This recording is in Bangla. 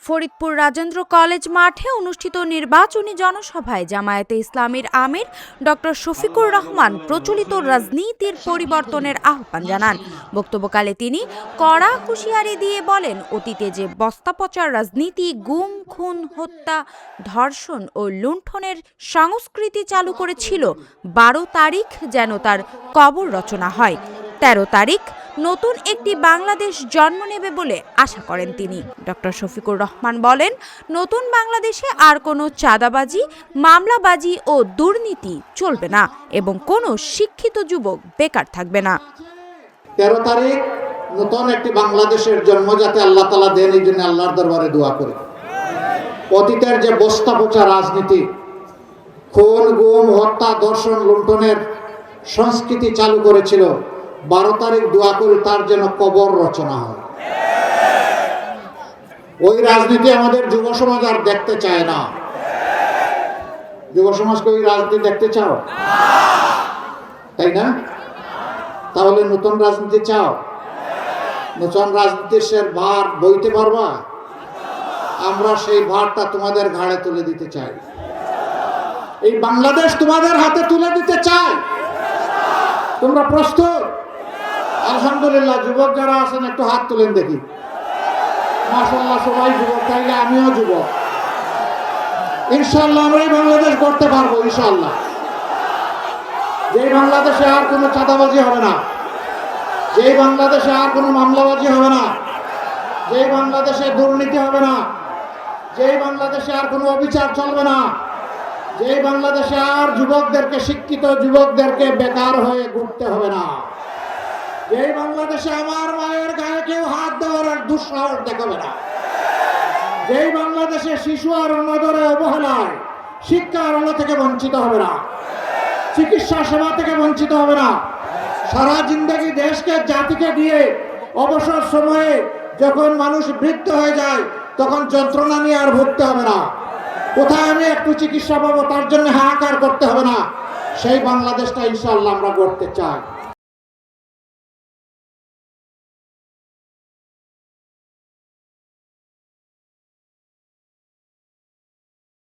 ফরিদপুর রাজেন্দ্র কলেজ মাঠে অনুষ্ঠিত নির্বাচনী জনসভায় জামায়াতে ইসলামীর আমির ডক্টর শফিকুর রহমান প্রচলিত রাজনীতির পরিবর্তনের আহ্বান জানান। বক্তব্যকালে তিনি কড়া হুঁশিয়ারি দিয়ে বলেন, অতীতে যে বস্তাপচার রাজনীতি, গুম, খুন, হত্যা, ধর্ষণ ও লুণ্ঠনের সংস্কৃতি চালু করেছিল, 12 তারিখ যেন তার কবর রচনা হয়। 13 তারিখ নতুন একটি বাংলাদেশ জন্ম নেবে বলে আশা করেন তিনি। ডক্টর শফিকুর রহমান বলেন, নতুন বাংলাদেশে আর কোনো চাঁদাবাজি, মামলাবাজি ও দুর্নীতি চলবে না এবং কোনো শিক্ষিত যুবক বেকার থাকবে না। 13 তারিখ নতুন একটি বাংলাদেশের জন্ম যাতে আল্লাহ তাআলা দেন, এই জন্য আল্লাহর দরবারে দোয়া করি। অতীতের যে বস্তাপচা রাজনীতি, খুন, গুম, হত্যা, ধর্ষণ, লুণ্ঠনের সংস্কৃতি চালু করেছিল, 12 তারিখ দোয়া করি তার যেন কবর রচনা হয়। ওই রাজনীতি আমাদের যুব সমাজ আর দেখতে চায় না। যুব সমাজকে ওই রাজনীতি দেখতে চাও? তাই না? তাহলে নতুন রাজনীতি চাও? নতুন রাজনীতির সে ভার বইতে পারবা? আমরা সেই ভারটা তোমাদের ঘাড়ে তুলে দিতে চাই। এই বাংলাদেশ তোমাদের হাতে তুলে দিতে চাই। তোমরা প্রস্তুত? আলহামদুলিল্লাহ, যুবক যারা আছেন একটু হাত তুলেন দেখি। মাশাআল্লাহ, সবাই যুবক, তাইলে আমিও যুবক। ইনশাআল্লাহ আমরা এই বাংলাদেশ করতে পারবো ইনশাআল্লাহ। যেই বাংলাদেশে আর কোনো চাঁদাবাজি হবে না, যেই বাংলাদেশে আর কোনো মামলাবাজি হবে না, যেই বাংলাদেশে দুর্নীতি হবে না, যেই বাংলাদেশে আর কোনো অবিচার চলবে না, যেই বাংলাদেশে আর যুবকদেরকে, শিক্ষিত যুবকদেরকে বেকার হয়ে ঘুরতে হবে না, যেই বাংলাদেশে আমার মায়ের গায়ে কেউ হাত দেওয়ার দুঃসাহস দেখাবে না, যেই বাংলাদেশে শিশু আর অনাদরে অবহেলায় শিক্ষার আলো থেকে বঞ্চিত হবে না, চিকিৎসা সেবা থেকে বঞ্চিত হবে না, সারা জিন্দগি দেশকে, জাতিকে দিয়ে অবসর সময়ে যখন মানুষ বৃদ্ধ হয়ে যায় তখন যন্ত্রণা নিয়ে আর ভুগতে হবে না, কোথায় আমি একটু চিকিৎসা পাবো তার জন্য হাহাকার করতে হবে না। সেই বাংলাদেশটা ইনশাআল্লাহ আমরা গড়তে চাই।